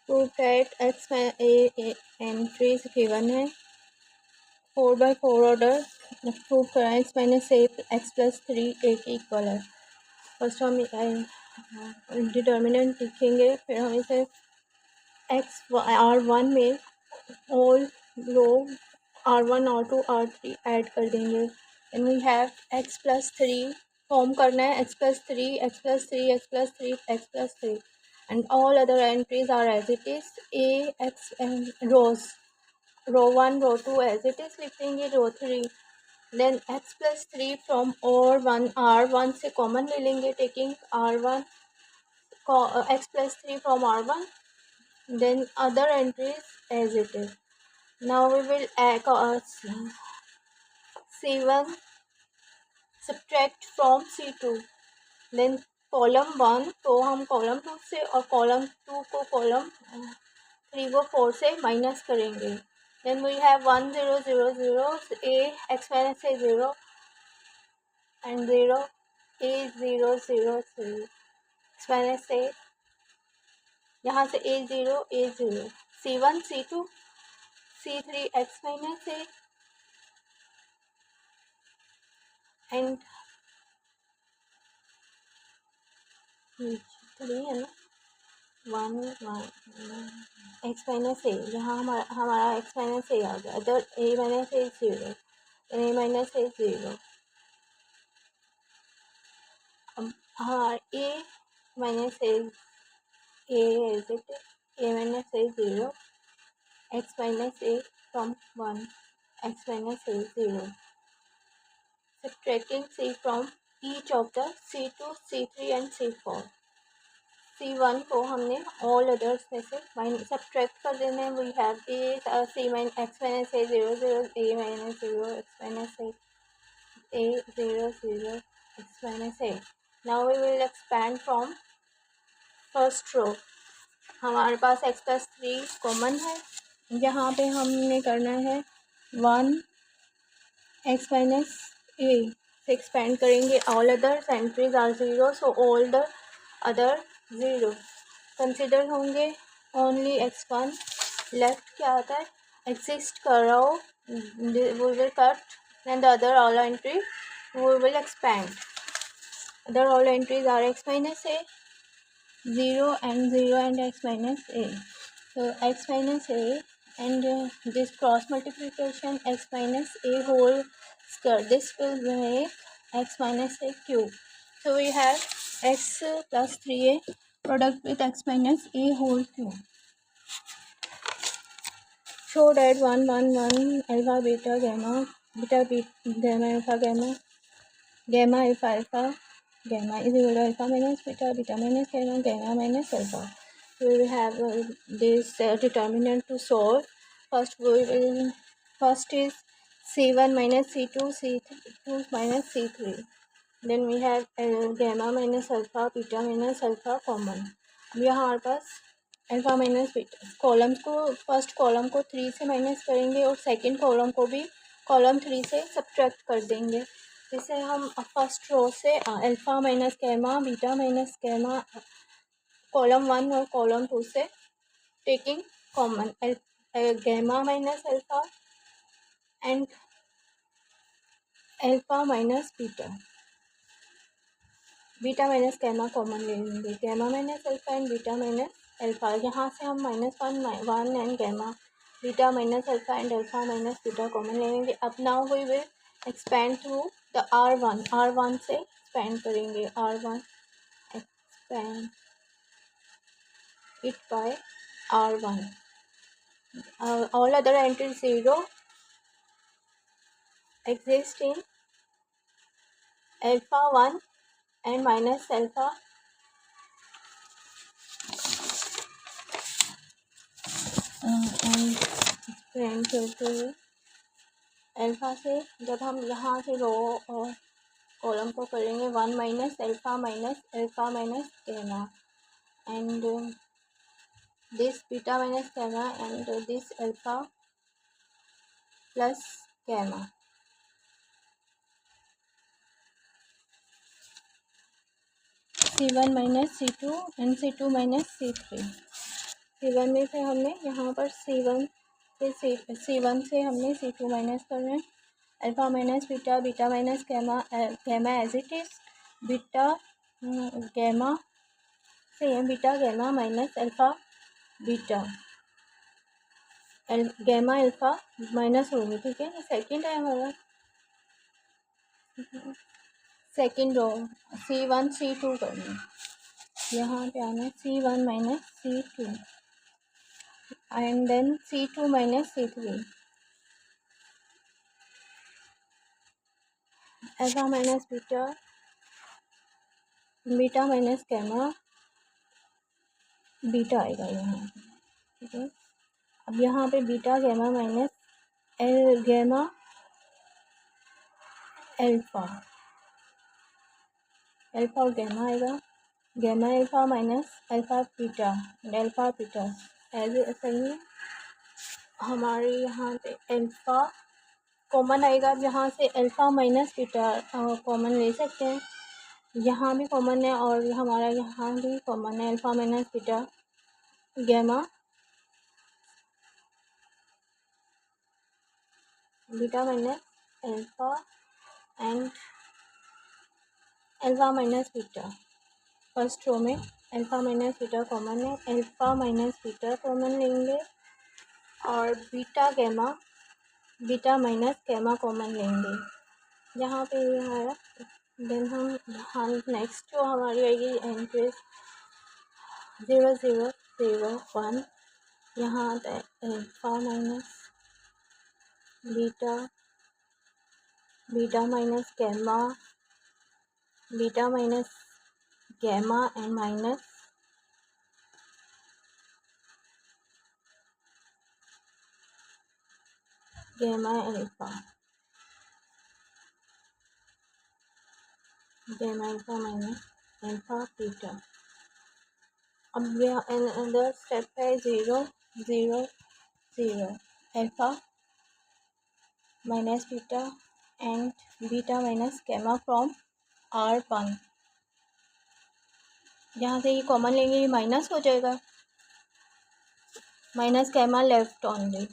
Prove that x A entries given है 4/4 order prove करा x minus ए x plus 3 ए की equal है। First हम डिटर्मिनेंट लिखेंगे, फिर हम इसे एक्स R1 में ऑल रो R1 R2 R3 ऐड कर देंगे। And we have x plus 3 form करना है, x plus 3 x plus 3 x plus 3 x plus 3 and all other entries are as it is a x and rows row 1 row 2 as it is लिख देंगे, row 3 then x plus 3 from और one R1 से common ले लेंगे, taking R1 x plus 3 from R1, then other entries as it is. Now we will add C1 subtract from C2, then column 1 तो हम column 2 से और column 2 को column 3 को 4 से माइनस करेंगे। Then we have 1 0 0 0 a x minus a 0 and 0 a 0 0 3 x minus a, यहाँ से a0 a0 C1 C2 C3 x minus a and 3 है ना 1 1 x minus a, यहाँ हमारा x minus a आ गया, other a minus a 0 a minus a 0। अब हाँ a minus a is it a minus a 0 x minus a from 1 x minus a 0, subtracting c from each of the C2, C3 and C4। C1 को हमने all others में से subtract कर देना है। We have a c minus x minus a 0 0 a minus 0 x minus a 0 0 x minus a। Now we will expand from first row। हमारे पास x plus 3 common है, यहाँ पे हमने करना है 1 x minus a से एक्सपेंड करेंगे, all other entries are 0 so all the other 0 consider होंगे, ओनली x1 लेफ्ट क्या आता है एग्जिस्ट कर रहा हो, we will cut and the other all entry we will expand. Other all entries are x minus a 0 and x minus a, so x minus a and this cross multiplication x minus a whole square, this will make x minus a cube, so we have x plus 3a product with x minus a whole cube। show that 1 1 1 alpha beta gamma gamma alpha gamma alpha alpha gamma is equal to alpha minus beta beta minus gamma gamma minus alpha। We will have this determinant to solve। First is C1 minus C2 C2 minus C3, then we have gamma minus alpha beta minus alpha common. अब यहाँ हमारे पास alpha minus beta column को first column को 3 से minus करेंगे और second column को भी कॉलम 3 से सब्ट्रैक्ट कर देंगे। इसे हम फर्स्ट रो से alpha minus gamma beta minus gamma column 1 और कॉलम 2 से taking common gamma minus alpha and alpha minus beta minus gamma common ले लेंगे, gamma minus alpha and beta minus alpha, यहाँ से हम -1 and gamma beta minus alpha and alpha minus beta common ले लेंगे। अब now we will expand through the R1 से expand करेंगे, R1 expand it by R1, all other entry 0 exist in alpha 1 and minus alpha and expand करते हुए alpha से जब हम यहाँ से रो और कॉलम को करेंगे 1 minus alpha minus gamma and this beta minus gamma and this alpha plus gamma. C1 minus C2 and C2 minus C3, C1 में से हमने यहाँ पर C1 से हमने C2 माइनस करना है। Alpha minus beta, beta minus gamma, gamma as it is, beta gamma से beta gamma minus alpha beta, gamma alpha minus होगी, ठीक है। सेकेंड है हमारा सेकेंड रो C1 C2 करना, यहाँ पे आना C1 minus C2 and then C2 minus C3, alpha minus beta, beta minus gamma, beta आएगा यहाँ, ठीक है। अब यहाँ पे beta gamma minus gamma alpha, alpha और गैमा आएगा, gamma alpha minus alpha beta, alpha beta ऐसे सही है। हमारे यहाँ पे अल्फ़ा कॉमन आएगा, अब यहाँ से अल्फ़ा माइनस बीटा कॉमन ले सकते हैं, यहाँ भी कॉमन है और हमारा यहाँ भी कॉमन है, alpha minus beta gamma beta minus alpha and alpha minus beta. First row में अल्फ़ा माइनस बीटा कॉमन है, अल्फ़ा माइनस बीटा कॉमन लेंगे और beta gamma, beta minus gamma common लेंगे, यहाँ पे ये हमारा। देन हम नेक्स्ट जो हमारी आएगी एंट्रीज 0 0 0 1, यहाँ आता है alpha minus beta, beta minus gamma, beta minus gamma and minus gamma alpha, gamma alpha minus alpha beta. अब यह अनदर स्टेप है 0 0 0, alpha minus beta and beta minus gamma from R1, यहाँ से ये कॉमन लेंगे, ये माइनस हो जाएगा, minus gamma left only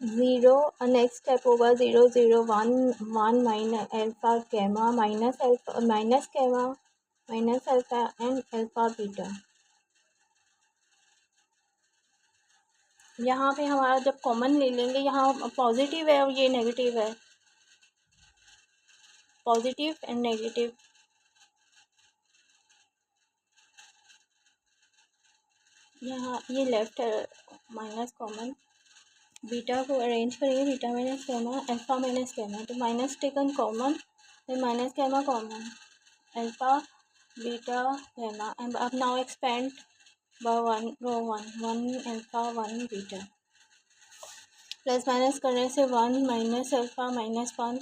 0। Next step होगा 0 0 1 1 minus alpha gamma minus alpha minus gamma minus alpha and alpha beta. यहाँ पे हमारा जब कॉमन ले लेंगे, यहाँ पॉजिटिव है और ये नेगेटिव है, पॉजिटिव एंड नेगेटिव, यहाँ ये लेफ्ट है माइनस कॉमन, बीटा को अरेंज करेंगे, beta minus gamma alpha minus gamma, तो माइनस टेकन कॉमन, फिर minus gamma common, alpha beta gamma, and अब now expand by 1 row 1 alpha 1 beta, plus minus करने से 1 minus alpha minus 1,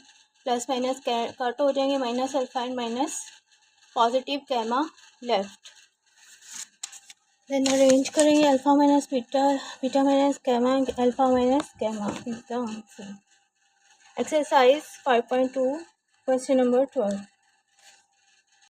plus minus cut हो जाएंगे, minus alpha and minus positive gamma left, then arrange करेंगे alpha minus beta, beta minus gamma, alpha minus gamma is the answer. Exercise 5.2 question number 12।